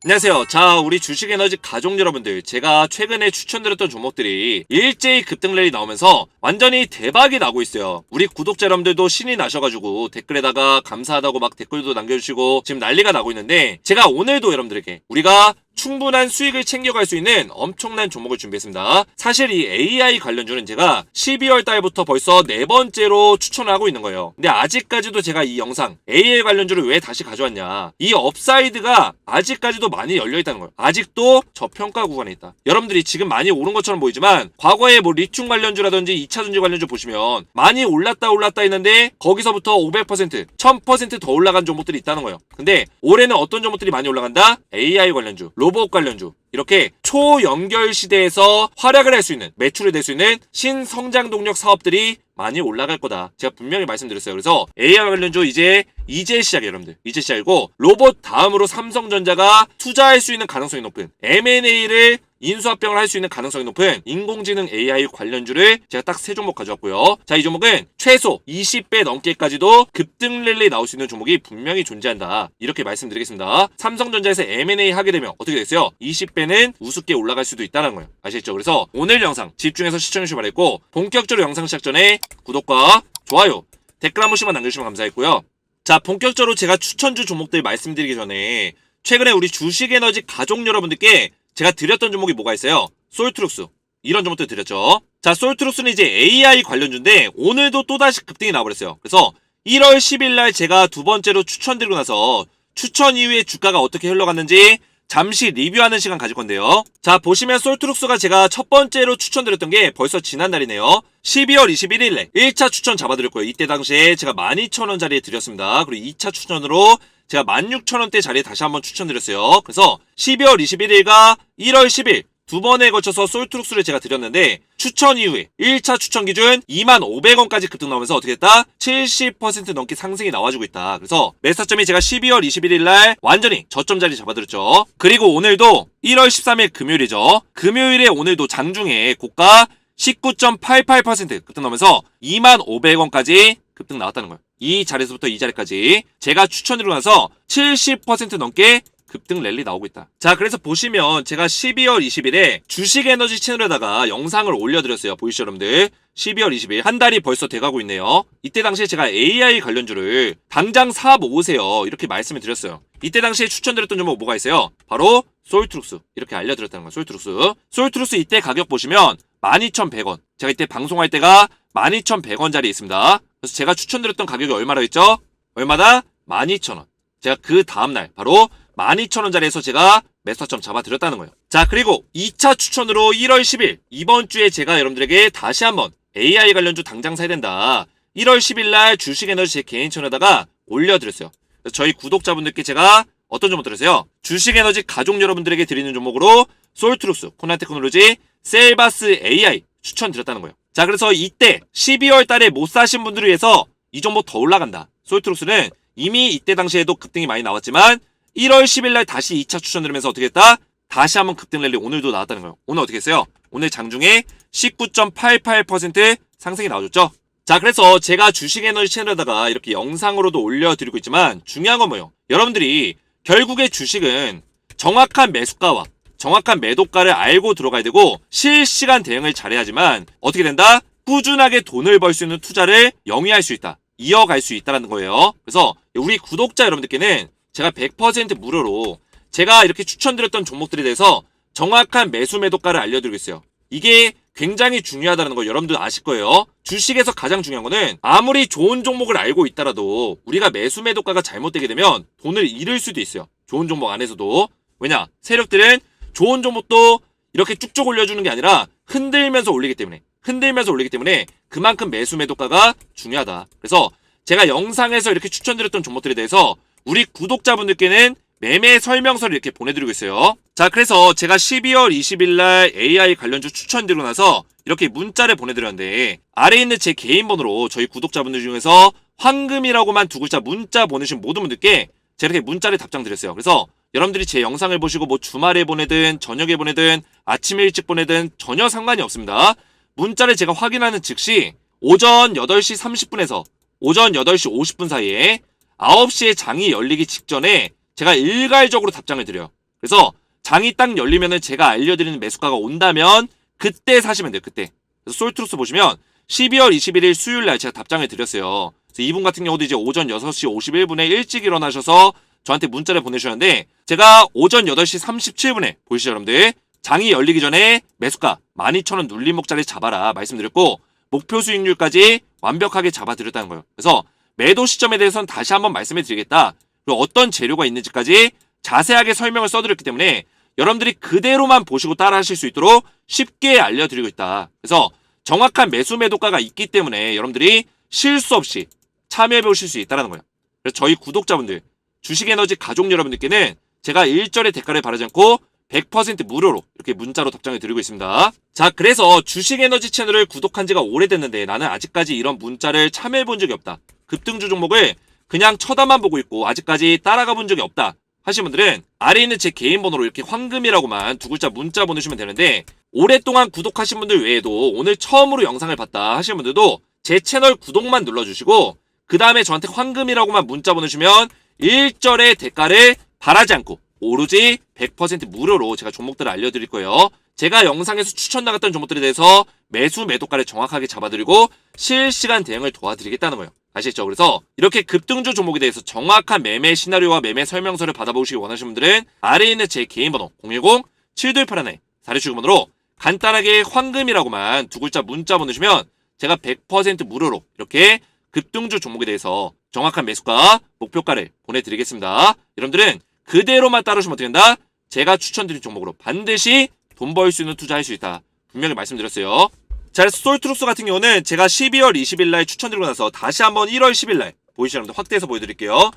안녕하세요. 자, 우리 주식에너지 가족 여러분들, 제가 최근에 추천드렸던 종목들이 일제히 급등 랠리 나오면서 완전히 대박이 나고 있어요. 우리 구독자 여러분들도 신이 나셔가지고 댓글에다가 감사하다고 막 댓글도 남겨주시고 지금 난리가 나고 있는데, 제가 오늘도 여러분들에게 우리가 충분한 수익을 챙겨갈 수 있는 엄청난 종목을 준비했습니다. 사실 이 AI 관련주는 제가 12월 달부터 벌써 4번째로 추천을 하고 있는 거예요. 근데 아직까지도 제가 이 영상 AI 관련주를 왜 다시 가져왔냐, 이 업사이드가 아직까지도 많이 열려있다는 거예요. 아직도 저평가 구간에 있다. 여러분들이 지금 많이 오른 것처럼 보이지만 과거에 뭐 리튬 관련주라든지 2차전지 관련주 보시면 많이 올랐다 했는데 거기서부터 500%, 1000% 더 올라간 종목들이 있다는 거예요. 근데 올해는 어떤 종목들이 많이 올라간다? AI 관련주, 로봇 관련주, 이렇게 초연결 시대에서 활약을 할 수 있는, 매출이 될 수 있는 신성장 동력 사업들이 많이 올라갈 거다. 제가 분명히 말씀드렸어요. 그래서 AI 관련주 이제 시작이에요, 여러분들. 이제 시작이고, 로봇 다음으로 삼성전자가 투자할 수 있는 가능성이 높은, M&A를 인수합병을 할 수 있는 가능성이 높은 인공지능 AI 관련주를 제가 딱 3종목 가져왔고요. 자, 이 종목은 최소 20배 넘게까지도 급등 랠리 나올 수 있는 종목이 분명히 존재한다. 이렇게 말씀드리겠습니다. 삼성전자에서 M&A 하게 되면 어떻게 됐어요? 20배는 우습게 올라갈 수도 있다는 거예요. 아시겠죠? 그래서 오늘 영상 집중해서 시청해주시기 바라겠고, 본격적으로 영상 시작 전에 구독과 좋아요, 댓글 한 번씩만 남겨주시면 감사하겠고요. 자, 본격적으로 제가 추천주 종목들 말씀드리기 전에 최근에 우리 주식에너지 가족 여러분들께 제가 드렸던 종목이 뭐가 있어요? 솔트룩스, 이런 종목들 드렸죠. 자, 솔트룩스는 이제 AI 관련주인데 오늘도 또다시 급등이 나와버렸어요. 그래서 1월 10일날 제가 두 번째로 추천드리고 나서 추천 이후에 주가가 어떻게 흘러갔는지 잠시 리뷰하는 시간 가질 건데요. 자, 보시면 솔트룩스가 제가 첫 번째로 추천드렸던 게 벌써 지난날이네요. 12월 21일에 1차 추천 잡아드렸고요. 이때 당시에 제가 12,000원 자리에 드렸습니다. 그리고 2차 추천으로 제가 16,000원대 자리에 다시 한번 추천드렸어요. 그래서 12월 21일과 1월 10일 두 번에 걸쳐서 솔트룩스를 제가 드렸는데, 추천 이후에 1차 추천 기준 25,000원까지 급등 나오면서 어떻게 됐다? 70% 넘게 상승이 나와주고 있다. 그래서 매수점이 제가 12월 21일 날 완전히 저점 자리 잡아드렸죠. 그리고 오늘도 1월 13일 금요일이죠. 금요일에 오늘도 장중에 고가 19.88% 급등 나오면서 25,000원까지 급등 나왔다는 거예요. 이 자리에서부터 이 자리까지 제가 추천드리고 나서 70% 넘게 급등 랠리 나오고 있다. 자, 그래서 보시면 제가 12월 20일에 주식에너지 채널에다가 영상을 올려드렸어요. 보이시죠, 여러분들? 12월 20일 한 달이 벌써 돼가고 있네요. 이때 당시에 제가 AI 관련주를 당장 사 모으세요, 이렇게 말씀을 드렸어요. 이때 당시에 추천드렸던 종목 뭐가 있어요? 바로 솔트룩스, 이렇게 알려드렸다는 거예요. 솔트룩스 이때 가격 보시면 12,100원. 제가 이때 방송할 때가 12,100원짜리 있습니다. 그래서 제가 추천드렸던 가격이 얼마라고 했죠? 얼마다? 12,000원. 제가 그 다음날 바로 12,000원짜리에서 제가 매수점 잡아드렸다는 거예요. 자, 그리고 2차 추천으로 1월 10일 이번 주에 제가 여러분들에게 다시 한번 AI 관련주 당장 사야 된다, 1월 10일 날 주식에너지 제 개인 채널에다가 올려드렸어요. 그래서 저희 구독자분들께 제가 어떤 종목 드렸어요? 주식에너지 가족 여러분들에게 드리는 종목으로 솔트룩스, 코난테크놀로지, 셀바스 AI 추천드렸다는 거예요. 자, 그래서 이때 12월 달에 못 사신 분들을 위해서 이 종목 더 올라간다. 솔트룩스는 이미 이때 당시에도 급등이 많이 나왔지만 1월 10일 날 다시 2차 추천드리면서 어떻게 했다? 다시 한번 급등 랠리 오늘도 나왔다는 거예요. 오늘 어떻게 했어요? 오늘 장중에 19.88% 상승이 나와줬죠. 자, 그래서 제가 주식에너지 채널에다가 이렇게 영상으로도 올려드리고 있지만 중요한 건 뭐예요? 여러분들이 결국에 주식은 정확한 매수가와 정확한 매도가를 알고 들어가야 되고 실시간 대응을 잘해야지만 어떻게 된다? 꾸준하게 돈을 벌 수 있는 투자를 영위할 수 있다, 이어갈 수 있다는 거예요. 그래서 우리 구독자 여러분들께는 제가 100% 무료로 제가 이렇게 추천드렸던 종목들에 대해서 정확한 매수 매도가를 알려드리고 있어요. 이게 굉장히 중요하다는 거 여러분들 아실 거예요. 주식에서 가장 중요한 거는 아무리 좋은 종목을 알고 있더라도 우리가 매수 매도가가 잘못되게 되면 돈을 잃을 수도 있어요. 좋은 종목 안에서도. 왜냐? 세력들은 좋은 종목도 이렇게 쭉쭉 올려주는 게 아니라 흔들면서 올리기 때문에 그만큼 매수 매도가가 중요하다. 그래서 제가 영상에서 이렇게 추천드렸던 종목들에 대해서 우리 구독자분들께는 매매 설명서를 이렇게 보내드리고 있어요. 자, 그래서 제가 12월 20일날 AI 관련주 추천드리고 나서 이렇게 문자를 보내드렸는데, 아래에 있는 제 개인 번호로 저희 구독자분들 중에서 황금이라고만 두 글자 문자 보내신 모든 분들께 제가 이렇게 문자를 답장 드렸어요. 그래서 여러분들이 제 영상을 보시고 뭐 주말에 보내든 저녁에 보내든 아침에 일찍 보내든 전혀 상관이 없습니다. 문자를 제가 확인하는 즉시 오전 8시 30분에서 오전 8시 50분 사이에 9시에 장이 열리기 직전에 제가 일괄적으로 답장을 드려요. 그래서 장이 딱 열리면은 제가 알려드리는 매수가가 온다면 그때 사시면 돼요. 그때. 그래서 솔트루스 보시면 12월 21일 수요일 날 제가 답장을 드렸어요. 그래서 이분 같은 경우도 이제 오전 6시 51분에 일찍 일어나셔서 저한테 문자를 보내주셨는데 제가 오전 8시 37분에 보이시죠 여러분들? 장이 열리기 전에 매수가 12,000원 눌림목자리 잡아라 말씀드렸고 목표 수익률까지 완벽하게 잡아드렸다는 거예요. 그래서 매도 시점에 대해서는 다시 한번 말씀해 드리겠다. 그리고 어떤 재료가 있는지까지 자세하게 설명을 써드렸기 때문에 여러분들이 그대로만 보시고 따라 하실 수 있도록 쉽게 알려드리고 있다. 그래서 정확한 매수 매도가가 있기 때문에 여러분들이 실수 없이 참여해 보실 수 있다는 거예요. 그래서 저희 구독자분들, 주식에너지 가족 여러분들께는 제가 일절의 대가를 바라지 않고 100% 무료로 이렇게 문자로 답장을 드리고 있습니다. 자, 그래서 주식에너지 채널을 구독한 지가 오래됐는데 나는 아직까지 이런 문자를 참여해 본 적이 없다. 급등주 종목을 그냥 쳐다만 보고 있고 아직까지 따라가 본 적이 없다 하신 분들은 아래에 있는 제 개인 번호로 이렇게 황금이라고만 두 글자 문자 보내주시면 되는데 오랫동안 구독하신 분들 외에도 오늘 처음으로 영상을 봤다 하시는 분들도 제 채널 구독만 눌러주시고 그 다음에 저한테 황금이라고만 문자 보내주시면 일절의 대가를 바라지 않고 오로지 100% 무료로 제가 종목들을 알려드릴 거예요. 제가 영상에서 추천 나갔던 종목들에 대해서 매수 매도가를 정확하게 잡아드리고 실시간 대응을 도와드리겠다는 거예요. 아시겠죠? 그래서 이렇게 급등주 종목에 대해서 정확한 매매 시나리오와 매매 설명서를 받아보시기 원하시는 분들은 아래에 있는 제 개인 번호 010-7281-4610번으로 간단하게 황금이라고만 두 글자 문자 보내주시면 제가 100% 무료로 이렇게 급등주 종목에 대해서 정확한 매수가, 목표가를 보내드리겠습니다. 여러분들은 그대로만 따르시면 어떻게 된다? 제가 추천드린 종목으로 반드시 돈 벌 수 있는 투자할 수 있다. 분명히 말씀드렸어요. 자, 그래서 솔트룩스 같은 경우는 제가 12월 20일 날 추천드리고 나서 다시 한번 1월 10일 날 보이시죠? 여러분들 확대해서 보여드릴게요.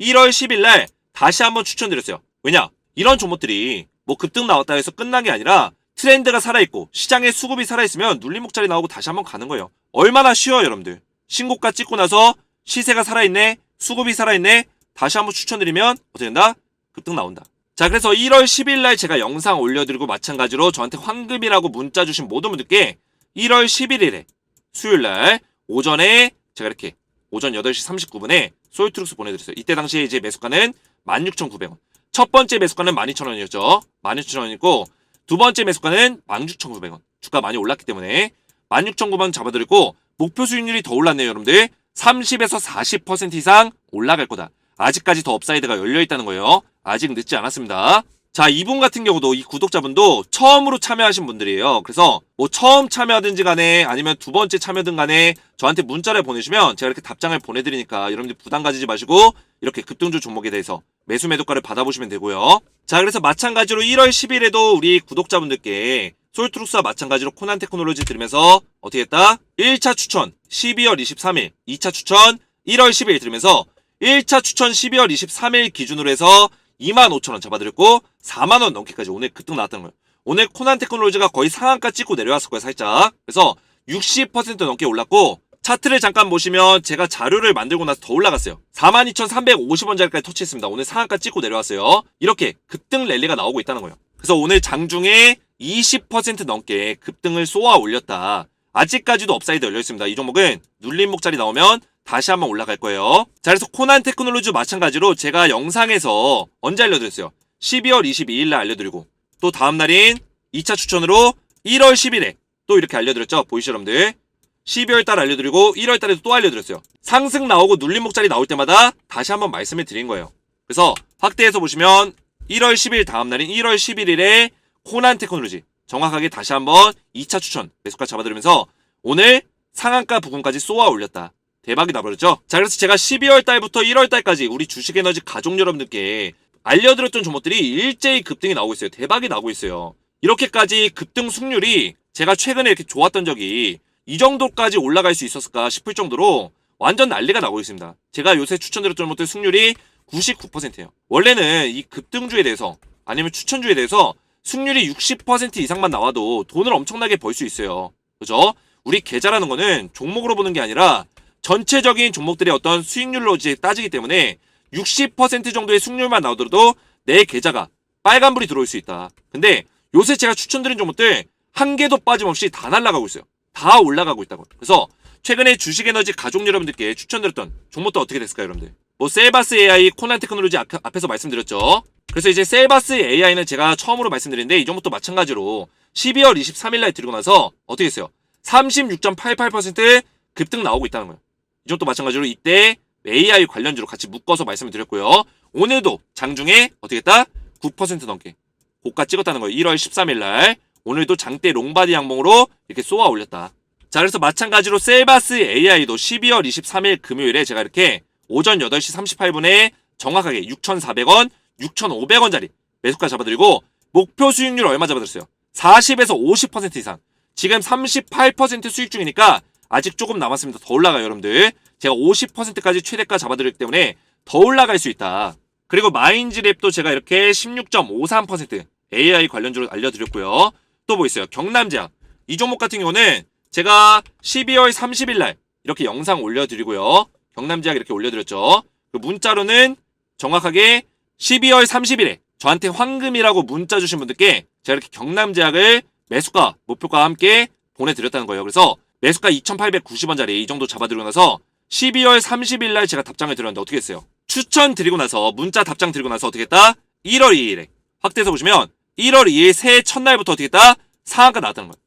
1월 10일 날 다시 한번 추천드렸어요. 왜냐? 이런 종목들이 뭐 급등 나왔다 해서 끝난 게 아니라 트렌드가 살아있고 시장에 수급이 살아있으면 눌림목자리 나오고 다시 한번 가는 거예요. 얼마나 쉬워요 여러분들. 신고가 찍고 나서 시세가 살아있네, 수급이 살아있네, 다시 한번 추천드리면 어떻게 된다? 급등 나온다. 자, 그래서 1월 10일 날 제가 영상 올려드리고 마찬가지로 저한테 황금이라고 문자 주신 모든 분들께 1월 11일에 수요일 날 오전에 제가 이렇게 오전 8시 39분에 솔트룩스 보내드렸어요. 이때 당시에 이제 매수가는 16,900원. 첫 번째 매수가는 12,000원이었죠. 12,000원이고 두 번째 매수가는 16,900원. 주가 많이 올랐기 때문에 16,900원 잡아드리고 목표 수익률이 더 올랐네요, 여러분들. 30에서 40% 이상 올라갈 거다. 아직까지 더 업사이드가 열려있다는 거예요. 아직 늦지 않았습니다. 자, 이분 같은 경우도 이 구독자분도 처음으로 참여하신 분들이에요. 그래서 뭐 처음 참여하든지 간에 아니면 두 번째 참여든 간에 저한테 문자를 보내주시면 제가 이렇게 답장을 보내드리니까 여러분들 부담 가지지 마시고 이렇게 급등주 종목에 대해서 매수 매도가를 받아보시면 되고요. 자, 그래서 마찬가지로 1월 10일에도 우리 구독자분들께 솔트룩스와 마찬가지로 코난 테크놀로지 들으면서 어떻게 했다? 1차 추천 12월 23일, 2차 추천 1월 10일 들으면서 1차 추천 12월 23일 기준으로 해서 25,000원 잡아드렸고 4만원 넘게까지 오늘 급등 나왔다는 거예요. 오늘 코난 테크놀로지가 거의 상한가 찍고 내려왔을 거예요, 살짝. 그래서 60% 넘게 올랐고 차트를 잠깐 보시면 제가 자료를 만들고 나서 더 올라갔어요. 42,350원짜리까지 터치했습니다. 오늘 상한가 찍고 내려왔어요. 이렇게 급등 랠리가 나오고 있다는 거예요. 그래서 오늘 장중에 20% 넘게 급등을 쏘아 올렸다. 아직까지도 업사이드 열려있습니다. 이 종목은 눌림목자리 나오면 다시 한번 올라갈 거예요. 자, 그래서 코난 테크놀로지 마찬가지로 제가 영상에서 언제 알려드렸어요? 12월 22일 날 알려드리고 또 다음날인 2차 추천으로 1월 10일에 또 이렇게 알려드렸죠? 보이시죠 여러분들? 12월 달 알려드리고 1월 달에도 또 알려드렸어요. 상승 나오고 눌림목자리 나올 때마다 다시 한번 말씀을 드린 거예요. 그래서 확대해서 보시면 1월 10일 다음날인 1월 11일에 코난 테크놀로지 정확하게 다시 한번 2차 추천 매수가 잡아드리면서 오늘 상한가 부근까지 쏘아 올렸다. 대박이 나버렸죠? 자, 그래서 제가 12월 달부터 1월 달까지 우리 주식에너지 가족 여러분들께 알려드렸던 종목들이 일제히 급등이 나오고 있어요. 대박이 나오고 있어요. 이렇게까지 급등 승률이 제가 최근에 이렇게 좋았던 적이 이 정도까지 올라갈 수 있었을까 싶을 정도로 완전 난리가 나고 있습니다. 제가 요새 추천드렸던 종목들 승률이 99%예요. 원래는 이 급등주에 대해서 아니면 추천주에 대해서 승률이 60% 이상만 나와도 돈을 엄청나게 벌 수 있어요. 그죠? 우리 계좌라는 거는 종목으로 보는 게 아니라 전체적인 종목들의 어떤 수익률로 이제 따지기 때문에 60% 정도의 승률만 나오더라도 내 계좌가 빨간불이 들어올 수 있다. 근데 요새 제가 추천드린 종목들 한 개도 빠짐없이 다 날아가고 있어요. 다 올라가고 있다고. 그래서 최근에 주식에너지 가족 여러분들께 추천드렸던 종목도 어떻게 됐을까요, 여러분들? 뭐 셀바스 AI, 코난 테크놀로지 앞에서 말씀드렸죠. 그래서 이제 셀바스 AI는 제가 처음으로 말씀드렸는데 이 종목도 마찬가지로 12월 23일날 들고 나서 어떻게 했어요? 36.88% 급등 나오고 있다는 거예요. 이 종목도 마찬가지로 이때 AI 관련주로 같이 묶어서 말씀을 드렸고요. 오늘도 장중에 어떻게 했다? 9% 넘게 고가 찍었다는 거예요. 1월 13일날 오늘도 장대 롱바디 양봉으로 이렇게 쏘아 올렸다. 자, 그래서 마찬가지로 셀바스 AI도 12월 23일 금요일에 제가 이렇게 오전 8시 38분에 정확하게 6,400원, 6,500원짜리 매수가 잡아드리고 목표 수익률 얼마 잡아드렸어요? 40에서 50% 이상. 지금 38% 수익 중이니까 아직 조금 남았습니다. 더 올라가요, 여러분들. 제가 50%까지 최대가 잡아드리기 때문에 더 올라갈 수 있다. 그리고 마인즈랩도 제가 이렇게 16.53% AI 관련주로 알려드렸고요. 또 뭐 있어요? 경남제약. 이 종목 같은 경우는 제가 12월 30일 날 이렇게 영상 올려드리고요. 경남제약 이렇게 올려드렸죠. 그 문자로는 정확하게 12월 30일에 저한테 황금이라고 문자 주신 분들께 제가 이렇게 경남제약을 매수가, 목표가와 함께 보내드렸다는 거예요. 그래서 매수가 2,890원짜리 이 정도 잡아드리고 나서 12월 30일 날 제가 답장을 드렸는데 어떻게 했어요? 추천 드리고 나서 문자 답장 드리고 나서 어떻게 했다? 1월 2일에 확대해서 보시면 1월 2일 새해 첫날부터 어떻게 했다? 상한가 나왔다는 거예요.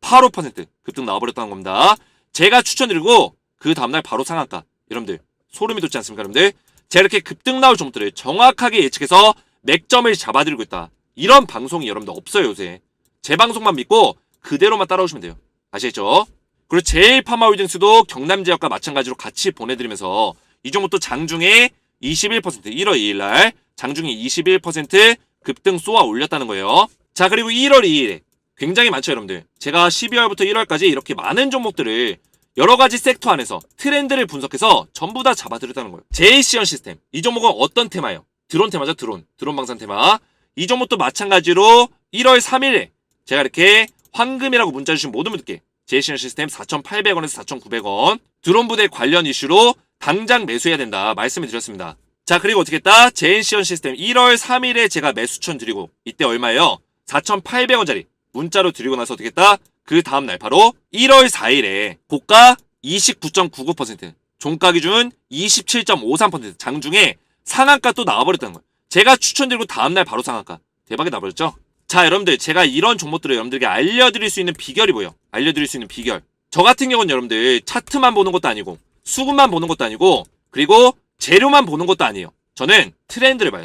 29.85% 급등 나와버렸다는 겁니다. 제가 추천드리고 그 다음날 바로 상한가. 여러분들 소름이 돋지 않습니까? 여러분들 제가 이렇게 급등 나올 종목들을 정확하게 예측해서 맥점을 잡아드리고 있다. 이런 방송이 여러분들 없어요 요새. 제 방송만 믿고 그대로만 따라오시면 돼요. 아시겠죠? 그리고 제일파마홀딩스도 경남제약과 마찬가지로 같이 보내드리면서 이 종목도 장중에 21% 1월 2일날 장중에 21% 급등 쏘아 올렸다는 거예요. 자, 그리고 1월 2일에 굉장히 많죠 여러분들. 제가 12월부터 1월까지 이렇게 많은 종목들을 여러가지 섹터 안에서 트렌드를 분석해서 전부 다 잡아드렸다는 거예요. 제이시언 시스템 이 종목은 어떤 테마예요? 드론 테마죠. 드론 방산 테마. 이 종목도 마찬가지로 1월 3일에 제가 이렇게 황금이라고 문자 주신 모든 분들께 제이시언 시스템 4,800원에서 4,900원 드론 부대 관련 이슈로 당장 매수해야 된다 말씀을 드렸습니다. 자, 그리고 어떻게 했다? 제이시언 시스템 1월 3일에 제가 매수천 드리고 이때 얼마예요? 4,800원짜리 문자로 드리고 나서 어떻게 했다? 그 다음날 바로 1월 4일에 고가 29.99% 종가 기준 27.53% 장중에 상한가 또 나와버렸다는 거예요. 제가 추천드리고 다음날 바로 상한가. 대박이 나버렸죠? 자, 여러분들 제가 이런 종목들을 여러분들에게 알려드릴 수 있는 비결이 뭐예요? 알려드릴 수 있는 비결. 저 같은 경우는 여러분들 차트만 보는 것도 아니고 수급만 보는 것도 아니고 그리고 재료만 보는 것도 아니에요. 저는 트렌드를 봐요.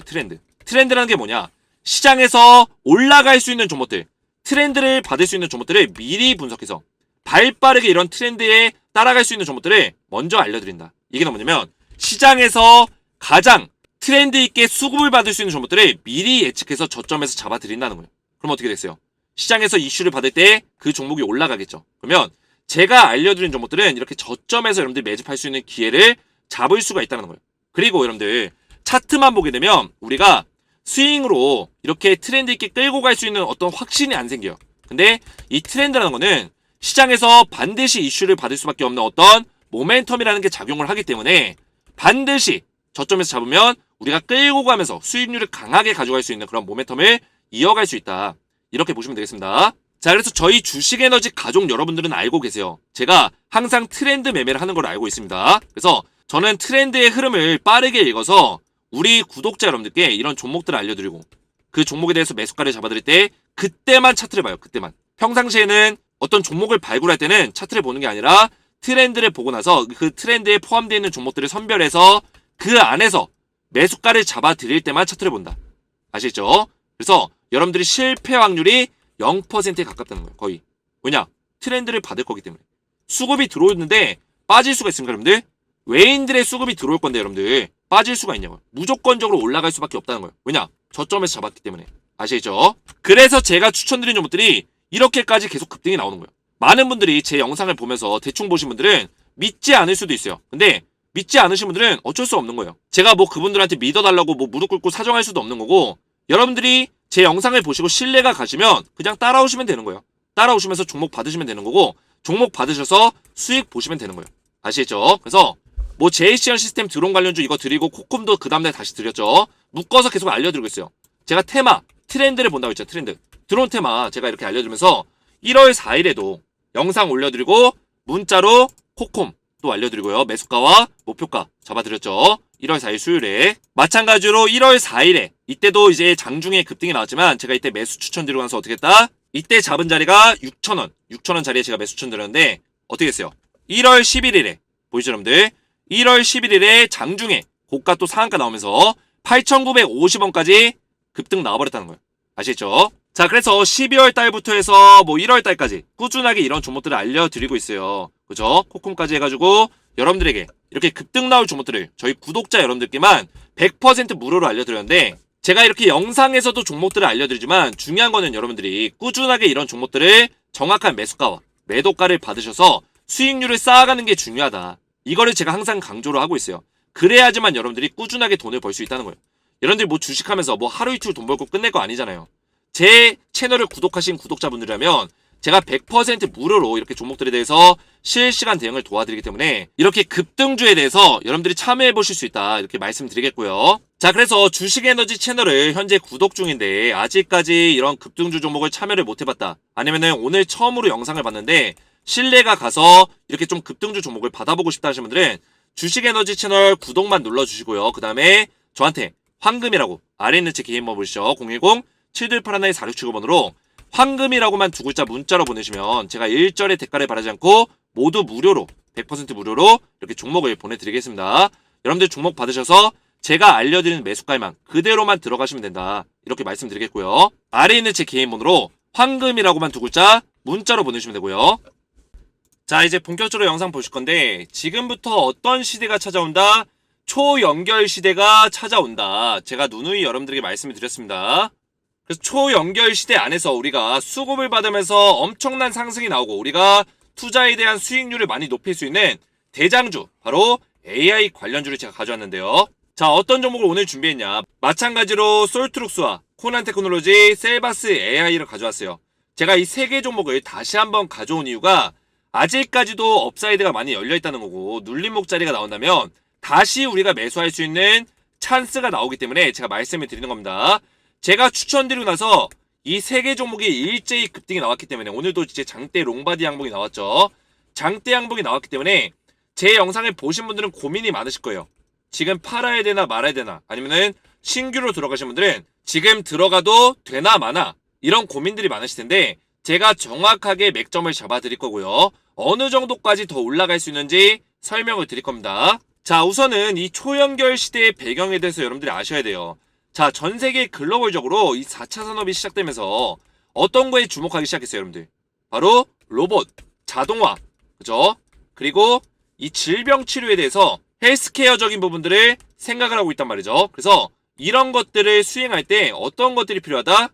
트렌드라는 게 뭐냐? 시장에서 올라갈 수 있는 종목들 트렌드를 받을 수 있는 종목들을 미리 분석해서 발빠르게 이런 트렌드에 따라갈 수 있는 종목들을 먼저 알려드린다. 이게 뭐냐면 시장에서 가장 트렌드 있게 수급을 받을 수 있는 종목들을 미리 예측해서 저점에서 잡아드린다는 거예요. 그럼 어떻게 됐어요? 시장에서 이슈를 받을 때 그 종목이 올라가겠죠. 그러면 제가 알려드린 종목들은 이렇게 저점에서 여러분들이 매집할 수 있는 기회를 잡을 수가 있다는 거예요. 그리고 여러분들 차트만 보게 되면 우리가 스윙으로 이렇게 트렌드 있게 끌고 갈 수 있는 어떤 확신이 안 생겨요. 근데 이 트렌드라는 거는 시장에서 반드시 이슈를 받을 수밖에 없는 어떤 모멘텀이라는 게 작용을 하기 때문에 반드시 저점에서 잡으면 우리가 끌고 가면서 수익률을 강하게 가져갈 수 있는 그런 모멘텀을 이어갈 수 있다. 이렇게 보시면 되겠습니다. 자, 그래서 저희 주식에너지 가족 여러분들은 알고 계세요. 제가 항상 트렌드 매매를 하는 걸 알고 있습니다. 그래서 저는 트렌드의 흐름을 빠르게 읽어서 우리 구독자 여러분들께 이런 종목들을 알려드리고 그 종목에 대해서 매수가를 잡아드릴 때 그때만 차트를 봐요. 그때만. 평상시에는 어떤 종목을 발굴할 때는 차트를 보는 게 아니라 트렌드를 보고 나서 그 트렌드에 포함되어 있는 종목들을 선별해서 그 안에서 매수가를 잡아드릴 때만 차트를 본다. 아시겠죠? 그래서 여러분들이 실패 확률이 0%에 가깝다는 거예요. 거의. 왜냐? 트렌드를 받을 거기 때문에. 수급이 들어오는데 빠질 수가 있습니까, 여러분들? 외인들의 수급이 들어올 건데 여러분들 빠질 수가 있냐고요. 무조건적으로 올라갈 수밖에 없다는 거예요. 왜냐? 저점에서 잡았기 때문에. 아시겠죠? 그래서 제가 추천드린 종목들이 이렇게까지 계속 급등이 나오는 거예요. 많은 분들이 제 영상을 보면서 대충 보신 분들은 믿지 않을 수도 있어요. 근데 믿지 않으신 분들은 어쩔 수 없는 거예요. 제가 뭐 그분들한테 믿어달라고 뭐 무릎 꿇고 사정할 수도 없는 거고 여러분들이 제 영상을 보시고 신뢰가 가시면 그냥 따라오시면 되는 거예요. 따라오시면서 종목 받으시면 되는 거고 종목 받으셔서 수익 보시면 되는 거예요. 아시겠죠? 그래서 뭐 제이시언 시스템 드론 관련주 이거 드리고 코콤도 그 다음날 다시 드렸죠. 묶어서 계속 알려드리고 있어요. 제가 테마, 트렌드를 본다고 했죠. 트렌드. 드론 테마 제가 이렇게 알려드리면서 1월 4일에도 영상 올려드리고 문자로 코콤 또 알려드리고요. 매수가와 목표가 잡아드렸죠. 1월 4일 수요일에. 마찬가지로 1월 4일에 이때도 이제 장중에 급등이 나왔지만 제가 이때 매수 추천드리고 나서 어떻게 했다? 이때 잡은 자리가 6,000원. 6,000원 자리에 제가 매수 추천드렸는데 어떻게 했어요? 1월 11일에 보이죠 여러분들? 1월 11일에 장중에 고가 또 상한가 나오면서 8,950원까지 급등 나와버렸다는 거예요. 아시겠죠? 자, 그래서 12월 달부터 해서 뭐 1월 달까지 꾸준하게 이런 종목들을 알려드리고 있어요. 그죠? 코콤까지 해가지고 여러분들에게 이렇게 급등 나올 종목들을 저희 구독자 여러분들께만 100% 무료로 알려드렸는데 제가 이렇게 영상에서도 종목들을 알려드리지만 중요한 거는 여러분들이 꾸준하게 이런 종목들을 정확한 매수가와 매도가를 받으셔서 수익률을 쌓아가는 게 중요하다. 이거를 제가 항상 강조를 하고 있어요. 그래야지만 여러분들이 꾸준하게 돈을 벌 수 있다는 거예요. 여러분들이 뭐 주식하면서 뭐 하루 이틀 돈 벌고 끝낼 거 아니잖아요. 제 채널을 구독하신 구독자분들이라면 제가 100% 무료로 이렇게 종목들에 대해서 실시간 대응을 도와드리기 때문에 이렇게 급등주에 대해서 여러분들이 참여해 보실 수 있다 이렇게 말씀드리겠고요. 자, 그래서 주식에너지 채널을 현재 구독 중인데 아직까지 이런 급등주 종목을 참여를 못 해봤다, 아니면은 오늘 처음으로 영상을 봤는데 신뢰가 가서 이렇게 좀 급등주 종목을 받아보고 싶다 하시는 분들은 주식에너지 채널 구독만 눌러주시고요. 그 다음에 저한테 황금이라고 아래 있는 제 개인 번호 보시죠. 010-728-4675번으로 황금이라고만 두 글자 문자로 보내시면 제가 일절의 대가를 바라지 않고 모두 무료로 100% 무료로 이렇게 종목을 보내드리겠습니다. 여러분들 종목 받으셔서 제가 알려드리는 매수가에만 그대로만 들어가시면 된다 이렇게 말씀드리겠고요. 아래에 있는 제 개인 번호로 황금이라고만 두 글자 문자로 보내주시면 되고요. 자, 이제 본격적으로 영상 보실 건데 지금부터 어떤 시대가 찾아온다? 초연결 시대가 찾아온다. 제가 누누이 여러분들에게 말씀을 드렸습니다. 그래서 초연결 시대 안에서 우리가 수급을 받으면서 엄청난 상승이 나오고 우리가 투자에 대한 수익률을 많이 높일 수 있는 대장주, 바로 AI 관련주를 제가 가져왔는데요. 자, 어떤 종목을 오늘 준비했냐? 마찬가지로 솔트룩스와 코난테크놀로지, 셀바스 AI를 가져왔어요. 제가 이 세 개 종목을 다시 한번 가져온 이유가 아직까지도 업사이드가 많이 열려있다는 거고 눌림목 자리가 나온다면 다시 우리가 매수할 수 있는 찬스가 나오기 때문에 제가 말씀을 드리는 겁니다. 제가 추천드리고 나서 이 세 개 종목이 일제히 급등이 나왔기 때문에 오늘도 이제 장대 롱바디 양봉이 나왔죠. 장대 양봉이 나왔기 때문에 제 영상을 보신 분들은 고민이 많으실 거예요. 지금 팔아야 되나 말아야 되나, 아니면은 신규로 들어가신 분들은 지금 들어가도 되나 마나 이런 고민들이 많으실 텐데 제가 정확하게 맥점을 잡아 드릴 거고요. 어느 정도까지 더 올라갈 수 있는지 설명을 드릴 겁니다. 자, 우선은 이 초연결 시대의 배경에 대해서 여러분들이 아셔야 돼요. 자, 전 세계 글로벌적으로 이 4차 산업이 시작되면서 어떤 거에 주목하기 시작했어요, 여러분들? 바로 로봇, 자동화, 그죠? 그리고 이 질병 치료에 대해서 헬스케어적인 부분들을 생각을 하고 있단 말이죠. 그래서 이런 것들을 수행할 때 어떤 것들이 필요하다?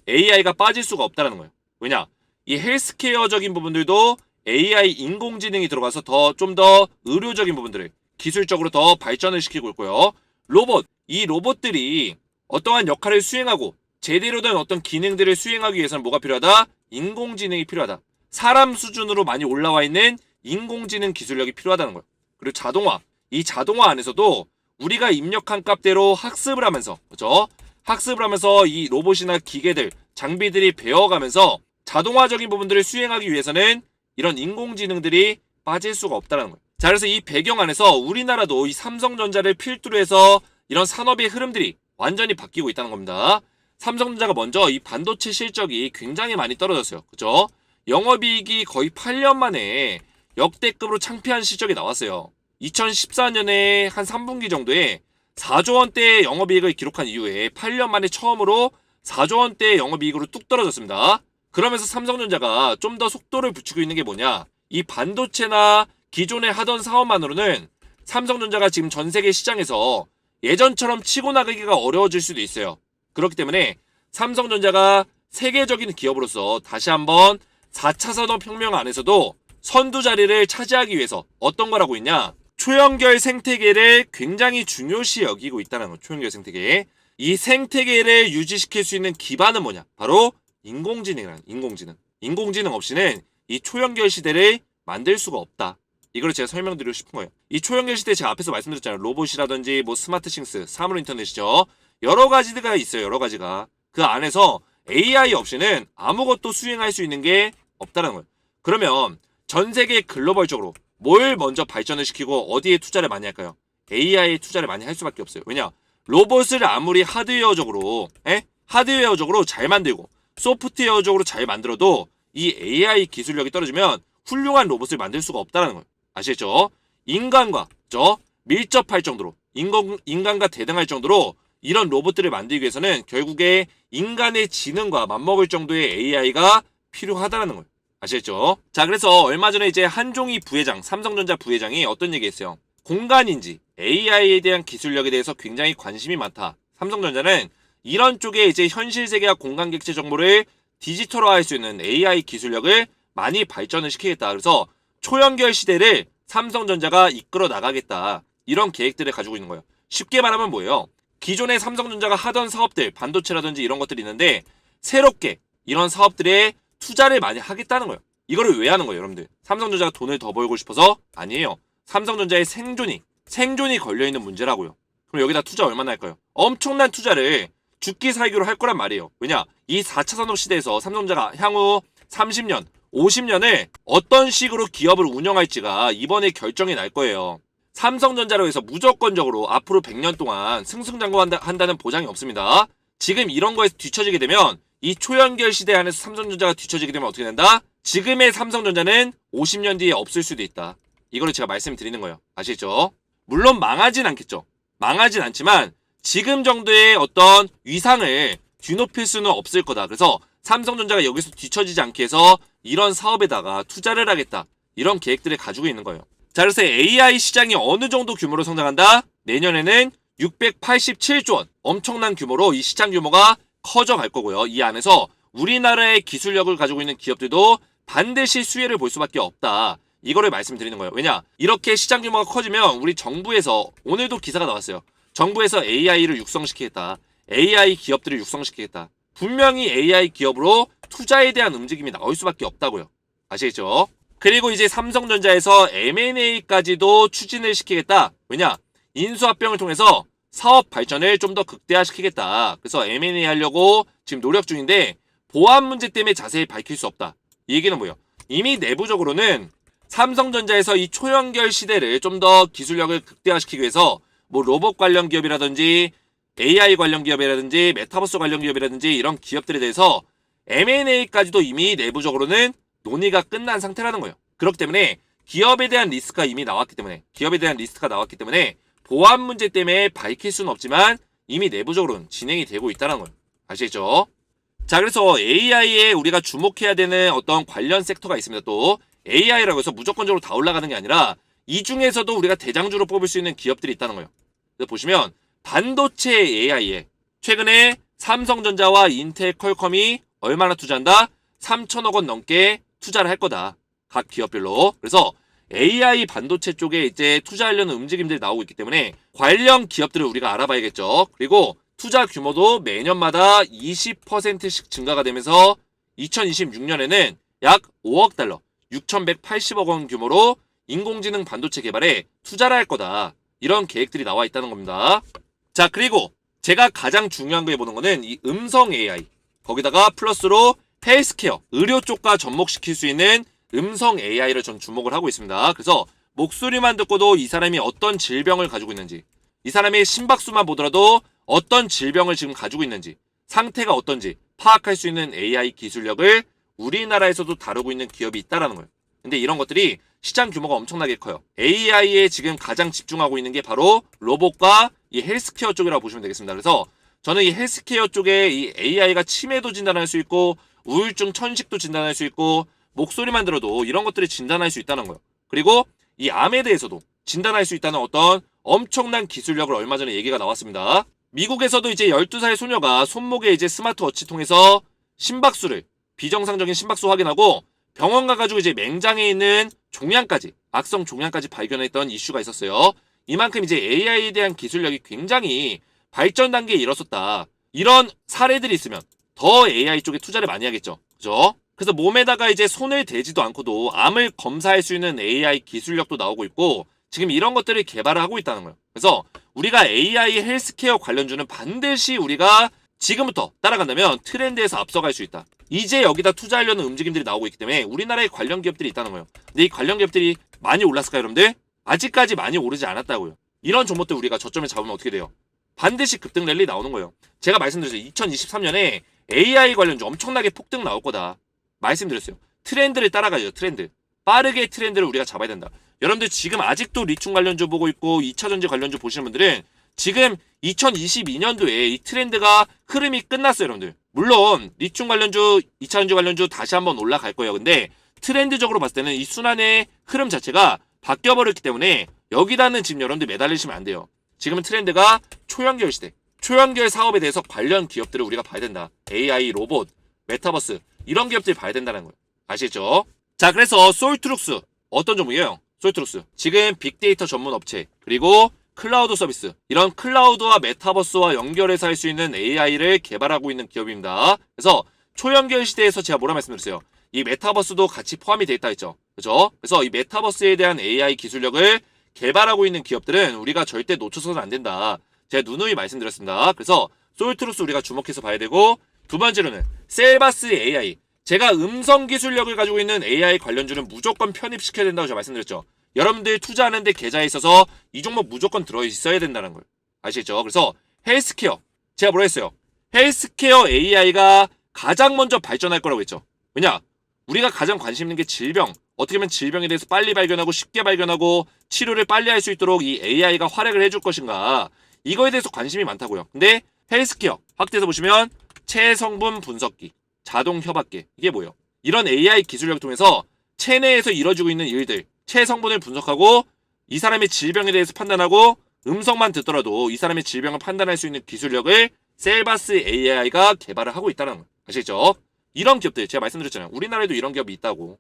AI가 빠질 수가 없다는 거예요. 왜냐? 이 헬스케어적인 부분들도 AI 인공지능이 들어가서 좀 더 의료적인 부분들을 기술적으로 더 발전을 시키고 있고요. 로봇, 이 로봇들이 어떠한 역할을 수행하고 제대로 된 어떤 기능들을 수행하기 위해서는 뭐가 필요하다? 인공지능이 필요하다. 사람 수준으로 많이 올라와 있는 인공지능 기술력이 필요하다는 거예요. 그리고 자동화, 이 자동화 안에서도 우리가 입력한 값대로 학습을 하면서, 그죠? 학습을 하면서 이 로봇이나 기계들, 장비들이 배워가면서 자동화적인 부분들을 수행하기 위해서는 이런 인공지능들이 빠질 수가 없다는 거예요. 자, 그래서 이 배경 안에서 우리나라도 이 삼성전자를 필두로 해서 이런 산업의 흐름들이 완전히 바뀌고 있다는 겁니다. 삼성전자가 먼저 이 반도체 실적이 굉장히 많이 떨어졌어요. 그죠? 영업이익이 거의 8년 만에 역대급으로 창피한 실적이 나왔어요. 2014년에 한 3분기 정도에 4조 원대의 영업이익을 기록한 이후에 8년 만에 처음으로 4조 원대의 영업이익으로 뚝 떨어졌습니다. 그러면서 삼성전자가 좀 더 속도를 붙이고 있는 게 뭐냐? 이 반도체나 기존에 하던 사업만으로는 삼성전자가 지금 전 세계 시장에서 예전처럼 치고 나가기가 어려워질 수도 있어요. 그렇기 때문에 삼성전자가 세계적인 기업으로서 다시 한번 4차 산업혁명 안에서도 선두 자리를 차지하기 위해서 어떤 걸 하고 있냐? 초연결 생태계를 굉장히 중요시 여기고 있다는 거예요. 초연결 생태계. 이 생태계를 유지시킬 수 있는 기반은 뭐냐? 바로 인공지능이라는 인공지능. 인공지능 없이는 이 초연결 시대를 만들 수가 없다. 이걸 제가 설명드리고 싶은 거예요. 이 초연결 시대 제가 앞에서 말씀드렸잖아요. 로봇이라든지 뭐 스마트싱스, 사물 인터넷이죠. 여러 가지가 있어요. 여러 가지가. 그 안에서 AI 없이는 아무것도 수행할 수 있는 게 없다는 거예요. 그러면 전 세계 글로벌적으로 뭘 먼저 발전을 시키고 어디에 투자를 많이 할까요? AI에 투자를 많이 할 수밖에 없어요. 왜냐? 로봇을 아무리 하드웨어적으로 잘 만들고 소프트웨어적으로 잘 만들어도 이 AI 기술력이 떨어지면 훌륭한 로봇을 만들 수가 없다는 거예요. 아시겠죠? 인간과 밀접할 정도로 인간과 대등할 정도로 이런 로봇들을 만들기 위해서는 결국에 인간의 지능과 맞먹을 정도의 AI가 필요하다는 거예요. 아시겠죠? 자, 그래서 얼마 전에 이제 한종희 부회장, 삼성전자 부회장이 어떤 얘기했어요? 공간인지 AI에 대한 기술력에 대해서 굉장히 관심이 많다. 삼성전자는 이런 쪽에 이제 현실 세계와 공간 객체 정보를 디지털화할 수 있는 AI 기술력을 많이 발전을 시키겠다. 그래서 초연결 시대를 삼성전자가 이끌어 나가겠다. 이런 계획들을 가지고 있는 거예요. 쉽게 말하면 뭐예요? 기존의 삼성전자가 하던 사업들, 반도체라든지 이런 것들이 있는데 새롭게 이런 사업들에 투자를 많이 하겠다는 거예요. 이거를 왜 하는 거예요, 여러분들? 삼성전자가 돈을 더 벌고 싶어서? 아니에요. 삼성전자의 생존이 걸려있는 문제라고요. 그럼 여기다 투자 얼마나 할까요? 엄청난 투자를 죽기 살기로 할 거란 말이에요. 왜냐? 이 4차 산업 시대에서 삼성전자가 향후 30년, 50년을 어떤 식으로 기업을 운영할지가 이번에 결정이 날 거예요. 삼성전자로 해서 무조건적으로 앞으로 100년 동안 승승장구한다는 보장이 없습니다. 지금 이런 거에서 뒤처지게 되면 이 초연결 시대 안에서 삼성전자가 뒤처지게 되면 어떻게 된다? 지금의 삼성전자는 50년 뒤에 없을 수도 있다. 이거를 제가 말씀드리는 거예요. 아시겠죠? 물론 망하진 않겠죠. 망하진 않지만 지금 정도의 어떤 위상을 뒤높일 수는 없을 거다. 그래서 삼성전자가 여기서 뒤처지지 않게 해서 이런 사업에다가 투자를 하겠다. 이런 계획들을 가지고 있는 거예요. 자, 그래서 AI 시장이 어느 정도 규모로 성장한다? 내년에는 687조 원. 엄청난 규모로 이 시장 규모가 커져갈 거고요. 이 안에서 우리나라의 기술력을 가지고 있는 기업들도 반드시 수혜를 볼 수밖에 없다. 이거를 말씀드리는 거예요. 왜냐? 이렇게 시장 규모가 커지면 우리 정부에서 오늘도 기사가 나왔어요. 정부에서 AI를 육성시키겠다. AI 기업들을 육성시키겠다. 분명히 AI 기업으로 투자에 대한 움직임이 나올 수밖에 없다고요. 아시겠죠? 그리고 이제 삼성전자에서 M&A까지도 추진을 시키겠다. 왜냐? 인수합병을 통해서 사업 발전을 좀 더 극대화시키겠다. 그래서 M&A 하려고 지금 노력 중인데 보안 문제 때문에 자세히 밝힐 수 없다. 이 얘기는 뭐예요? 이미 내부적으로는 삼성전자에서 이 초연결 시대를 좀 더 기술력을 극대화시키기 위해서 뭐 로봇 관련 기업이라든지 AI 관련 기업이라든지 메타버스 관련 기업이라든지 이런 기업들에 대해서 M&A까지도 이미 내부적으로는 논의가 끝난 상태라는 거예요. 그렇기 때문에 기업에 대한 리스크가 이미 나왔기 때문에 보안 문제 때문에 밝힐 수는 없지만 이미 내부적으로는 진행이 되고 있다는 거예요. 아시겠죠? 자, 그래서 AI에 우리가 주목해야 되는 어떤 관련 섹터가 있습니다. 또 AI라고 해서 무조건적으로 다 올라가는 게 아니라 이 중에서도 우리가 대장주로 뽑을 수 있는 기업들이 있다는 거예요. 그래서 보시면 반도체 AI에 최근에 삼성전자와 인텔 퀄컴이 얼마나 투자한다? 3천억 원 넘게 투자를 할 거다. 각 기업별로. 그래서 AI 반도체 쪽에 이제 투자하려는 움직임들이 나오고 있기 때문에 관련 기업들을 우리가 알아봐야겠죠. 그리고 투자 규모도 매년마다 20%씩 증가가 되면서 2026년에는 약 5억 달러, 6,180억 원 규모로 인공지능 반도체 개발에 투자를 할 거다. 이런 계획들이 나와 있다는 겁니다. 자, 그리고 제가 가장 중요한 거 보는 거는 이 음성 AI. 거기다가 플러스로 헬스케어, 의료 쪽과 접목시킬 수 있는 음성 AI를 전 주목을 하고 있습니다. 그래서 목소리만 듣고도 이 사람이 어떤 질병을 가지고 있는지, 이 사람의 심박수만 보더라도 어떤 질병을 지금 가지고 있는지, 상태가 어떤지 파악할 수 있는 AI 기술력을 우리나라에서도 다루고 있는 기업이 있다라는 거예요. 근데 이런 것들이 시장 규모가 엄청나게 커요. AI에 지금 가장 집중하고 있는 게 바로 로봇과 이 헬스케어 쪽이라고 보시면 되겠습니다. 그래서 저는 이 헬스케어 쪽에 이 AI가 치매도 진단할 수 있고 우울증, 천식도 진단할 수 있고 목소리만 들어도 이런 것들을 진단할 수 있다는 거예요. 그리고 이 암에 대해서도 진단할 수 있다는 어떤 엄청난 기술력을 얼마 전에 얘기가 나왔습니다. 미국에서도 이제 12살 소녀가 손목에 이제 스마트워치 통해서 심박수를, 비정상적인 심박수 확인하고 병원 가가지고 이제 맹장에 있는 종양까지, 악성 종양까지 발견했던 이슈가 있었어요. 이만큼 이제 AI에 대한 기술력이 굉장히 발전 단계에 이르렀었다. 이런 사례들이 있으면 더 AI 쪽에 투자를 많이 하겠죠. 그죠? 그래서 몸에다가 이제 손을 대지도 않고도 암을 검사할 수 있는 AI 기술력도 나오고 있고 지금 이런 것들을 개발을 하고 있다는 거예요. 그래서 우리가 AI 헬스케어 관련주는 반드시 우리가 지금부터 따라간다면 트렌드에서 앞서갈 수 있다. 이제 여기다 투자하려는 움직임들이 나오고 있기 때문에 우리나라에 관련 기업들이 있다는 거예요. 근데 이 관련 기업들이 많이 올랐을까요, 여러분들? 아직까지 많이 오르지 않았다고요. 이런 종목들 우리가 저점에 잡으면 어떻게 돼요? 반드시 급등 랠리 나오는 거예요. 제가 말씀드렸어요. 2023년에 AI 관련주 엄청나게 폭등 나올 거다. 말씀드렸어요. 트렌드를 따라가죠. 트렌드. 빠르게 트렌드를 우리가 잡아야 된다. 여러분들 지금 아직도 리튬 관련주 보고 있고 2차전지 관련주 보시는 분들은 지금 2022년도에 이 트렌드가 흐름이 끝났어요. 여러분들. 물론 리튬 관련주, 2차전지 관련주 다시 한번 올라갈 거예요. 근데 트렌드적으로 봤을 때는 이 순환의 흐름 자체가 바뀌어버렸기 때문에 여기다는 지금 여러분들 매달리시면 안 돼요. 지금은 트렌드가 초연결 시대. 초연결 사업에 대해서 관련 기업들을 우리가 봐야 된다. AI, 로봇, 메타버스 이런 기업들 봐야 된다는 거예요. 아시겠죠? 자, 그래서 솔트룩스 어떤 종목이에요? 솔트룩스 지금 빅데이터 전문 업체 그리고 클라우드 서비스 이런 클라우드와 메타버스와 연결해서 할 수 있는 AI를 개발하고 있는 기업입니다. 그래서 초연결 시대에서 제가 뭐라 말씀드렸어요? 이 메타버스도 같이 포함이 되어 있다 했죠. 그죠? 그래서 이 메타버스에 대한 AI 기술력을 개발하고 있는 기업들은 우리가 절대 놓쳐서는 안 된다. 제가 누누이 말씀드렸습니다. 그래서 솔트룩스 우리가 주목해서 봐야 되고 두 번째로는 셀바스 AI 제가 음성 기술력을 가지고 있는 AI 관련주는 무조건 편입시켜야 된다고 제가 말씀드렸죠. 여러분들 투자하는데 계좌에 있어서 이 종목 무조건 들어있어야 된다는 걸 아시겠죠? 그래서 헬스케어 제가 뭐라 했어요? 헬스케어 AI가 가장 먼저 발전할 거라고 했죠. 왜냐? 우리가 가장 관심 있는 게 질병 어떻게 하면 질병에 대해서 빨리 발견하고 쉽게 발견하고 치료를 빨리 할 수 있도록 이 AI가 활약을 해줄 것인가 이거에 대해서 관심이 많다고요. 근데 헬스케어 확대해서 보시면 체성분 분석기 자동 협박계 이게 뭐예요? 이런 AI 기술력을 통해서 체내에서 이루어지고 있는 일들 체성분을 분석하고 이 사람의 질병에 대해서 판단하고 음성만 듣더라도 이 사람의 질병을 판단할 수 있는 기술력을 셀바스 AI가 개발을 하고 있다는 거 아시겠죠? 이런 기업들 제가 말씀드렸잖아요. 우리나라에도 이런 기업이 있다고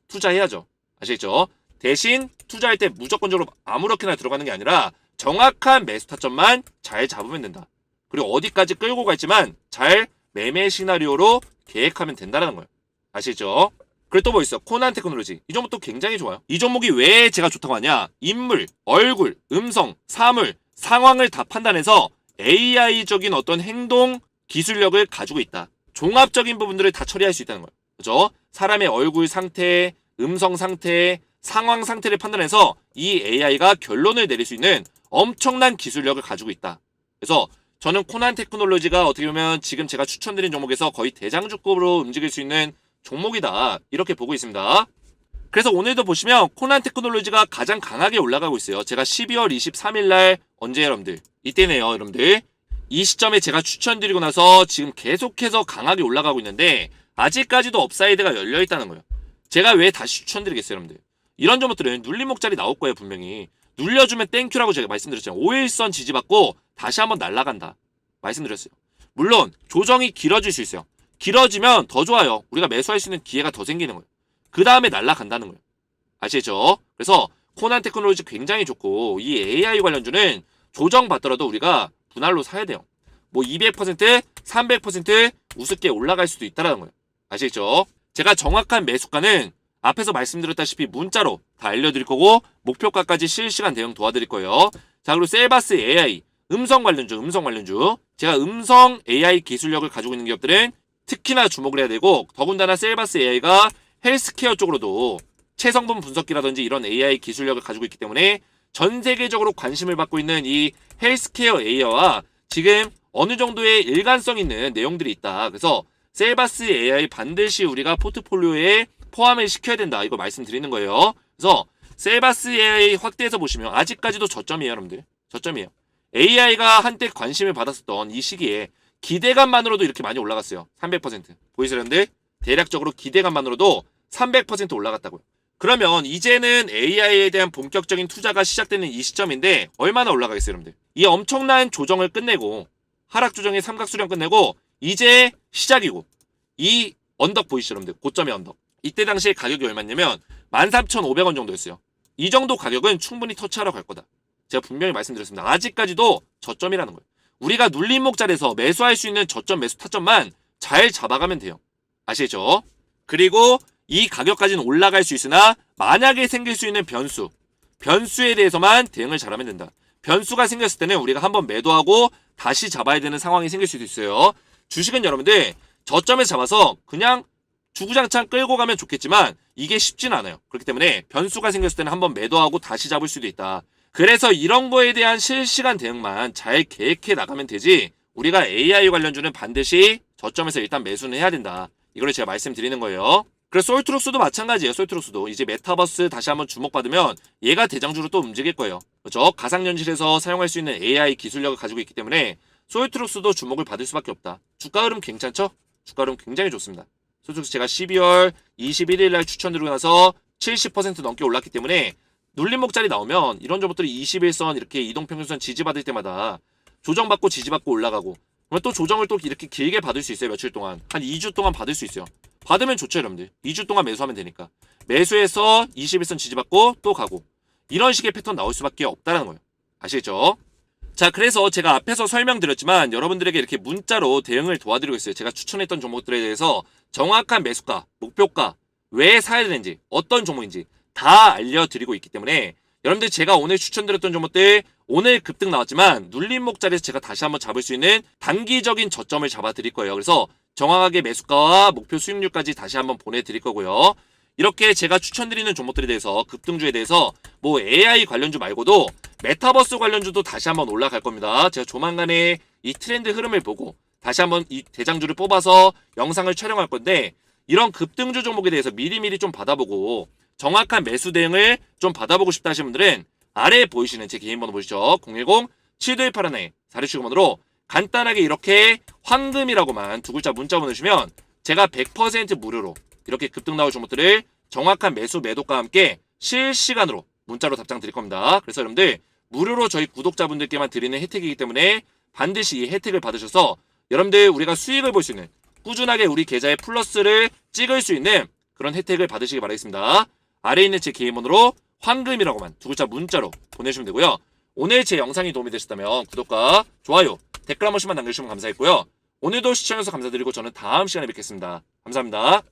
투자해야죠. 아시겠죠? 대신 투자할 때 무조건적으로 아무렇게나 들어가는 게 아니라 정확한 매수 타점만 잘 잡으면 된다. 그리고 어디까지 끌고 갈지만 잘 매매 시나리오로 계획하면 된다는 거예요. 아시죠? 그리고 또 뭐 있어? 코난 테크놀로지. 이 종목도 굉장히 좋아요. 이 종목이 왜 제가 좋다고 하냐? 인물, 얼굴, 음성, 사물, 상황을 다 판단해서 AI적인 어떤 행동 기술력을 가지고 있다. 종합적인 부분들을 다 처리할 수 있다는 거예요. 그죠? 사람의 얼굴 상태, 음성 상태, 상황 상태를 판단해서 이 AI가 결론을 내릴 수 있는 엄청난 기술력을 가지고 있다. 그래서 저는 코난 테크놀로지가 어떻게 보면 지금 제가 추천드린 종목에서 거의 대장주급으로 움직일 수 있는 종목이다. 이렇게 보고 있습니다. 그래서 오늘도 보시면 코난 테크놀로지가 가장 강하게 올라가고 있어요. 제가 12월 23일 날 언제 여러분들? 이때네요, 여러분들. 이 시점에 제가 추천드리고 나서 지금 계속해서 강하게 올라가고 있는데 아직까지도 업사이드가 열려있다는 거예요. 제가 왜 다시 추천드리겠어요, 여러분들? 이런 종목들은 눌림목자리 나올 거예요, 분명히. 눌려주면 땡큐라고 제가 말씀드렸잖아요. 5일선 지지받고 다시 한번 날아간다. 말씀드렸어요. 물론 조정이 길어질 수 있어요. 길어지면 더 좋아요. 우리가 매수할 수 있는 기회가 더 생기는 거예요. 그 다음에 날아간다는 거예요. 아시죠? 그래서 코난 테크놀로지 굉장히 좋고 이 AI 관련주는 조정받더라도 우리가 분할로 사야 돼요. 뭐 200%, 300% 우습게 올라갈 수도 있다는 거예요. 아시겠죠? 제가 정확한 매수가는 앞에서 말씀드렸다시피 문자로 다 알려드릴 거고 목표가까지 실시간 대응 도와드릴 거예요. 자, 그리고 셀바스 AI 음성 관련주 제가 음성 AI 기술력을 가지고 있는 기업들은 특히나 주목을 해야 되고 더군다나 셀바스 AI가 헬스케어 쪽으로도 체성분 분석기라든지 이런 AI 기술력을 가지고 있기 때문에 전 세계적으로 관심을 받고 있는 이 헬스케어 AI와 지금 어느 정도의 일관성 있는 내용들이 있다. 그래서 셀바스 AI 반드시 우리가 포트폴리오에 포함을 시켜야 된다. 이거 말씀드리는 거예요. 그래서 셀바스 AI 확대해서 보시면 아직까지도 저점이에요, 여러분들. 저점이에요. AI가 한때 관심을 받았었던 이 시기에 기대감만으로도 이렇게 많이 올라갔어요. 300%. 보이세요, 여러분들? 대략적으로 기대감만으로도 300% 올라갔다고요. 그러면 이제는 AI에 대한 본격적인 투자가 시작되는 이 시점인데 얼마나 올라가겠어요, 여러분들? 이 엄청난 조정을 끝내고 하락 조정의 삼각수렴 끝내고 이제 시작이고 이 언덕 보이시죠, 여러분들? 고점의 언덕. 이때 당시에 가격이 얼마냐면 13,500원 정도였어요. 이 정도 가격은 충분히 터치하러 갈 거다. 제가 분명히 말씀드렸습니다. 아직까지도 저점이라는 거예요. 우리가 눌림목 자리에서 매수할 수 있는 저점 매수 타점만 잘 잡아가면 돼요. 아시겠죠? 그리고 이 가격까지는 올라갈 수 있으나 만약에 생길 수 있는 변수에 대해서만 대응을 잘하면 된다. 변수가 생겼을 때는 우리가 한번 매도하고 다시 잡아야 되는 상황이 생길 수도 있어요. 주식은 여러분들 저점에서 잡아서 그냥 주구장창 끌고 가면 좋겠지만 이게 쉽진 않아요. 그렇기 때문에 변수가 생겼을 때는 한번 매도하고 다시 잡을 수도 있다. 그래서 이런 거에 대한 실시간 대응만 잘 계획해 나가면 되지, 우리가 AI 관련주는 반드시 저점에서 일단 매수는 해야 된다. 이걸 제가 말씀드리는 거예요. 그래서 솔트록스도 마찬가지예요. 솔트록스도 이제 메타버스 다시 한번 주목받으면 얘가 대장주로 또 움직일 거예요. 그렇죠? 가상현실에서 사용할 수 있는 AI 기술력을 가지고 있기 때문에 솔트록스도 주목을 받을 수밖에 없다. 주가 흐름 괜찮죠? 주가 흐름 굉장히 좋습니다. 솔트록스 제가 12월 21일 날 추천드리고 나서 70% 넘게 올랐기 때문에 눌림목자리 나오면 이런 종목들이 21선 이렇게 이동평균선 지지받을 때마다 조정받고 지지받고 올라가고, 그러면 또 조정을 또 이렇게 길게 받을 수 있어요. 며칠 동안. 한 2주 동안 받을 수 있어요. 받으면 좋죠, 여러분들. 2주 동안 매수하면 되니까. 매수해서 21선 지지받고 또 가고. 이런 식의 패턴 나올 수밖에 없다는 거예요. 아시겠죠? 자, 그래서 제가 앞에서 설명드렸지만 여러분들에게 이렇게 문자로 대응을 도와드리고 있어요. 제가 추천했던 종목들에 대해서 정확한 매수가, 목표가, 왜 사야 되는지, 어떤 종목인지 다 알려드리고 있기 때문에 여러분들 제가 오늘 추천드렸던 종목들 오늘 급등 나왔지만 눌림목 자리에서 제가 다시 한번 잡을 수 있는 단기적인 저점을 잡아드릴 거예요. 그래서 정확하게 매수가와 목표 수익률까지 다시 한번 보내드릴 거고요. 이렇게 제가 추천드리는 종목들에 대해서 급등주에 대해서 뭐 AI 관련주 말고도 메타버스 관련주도 다시 한번 올라갈 겁니다. 제가 조만간에 이 트렌드 흐름을 보고 다시 한번 이 대장주를 뽑아서 영상을 촬영할 건데, 이런 급등주 종목에 대해서 미리미리 좀 받아보고 정확한 매수 대응을 좀 받아보고 싶다 하시는 분들은 아래에 보이시는 제 개인 번호 보시죠. 010-7281-4675번으로 간단하게 이렇게 황금이라고만 두 글자 문자 보내주시면 제가 100% 무료로 이렇게 급등 나올 종목들을 정확한 매수 매도과 함께 실시간으로 문자로 답장 드릴 겁니다. 그래서 여러분들 무료로 저희 구독자분들께만 드리는 혜택이기 때문에 반드시 이 혜택을 받으셔서 여러분들 우리가 수익을 볼 수 있는, 꾸준하게 우리 계좌에 플러스를 찍을 수 있는 그런 혜택을 받으시기 바라겠습니다. 아래에 있는 제 개인 번호로 황금이라고만 두 글자 문자로 보내주시면 되고요. 오늘 제 영상이 도움이 되셨다면 구독과 좋아요, 댓글 한 번씩만 남겨주시면 감사했고요. 오늘도 시청해주셔서 감사드리고 저는 다음 시간에 뵙겠습니다. 감사합니다.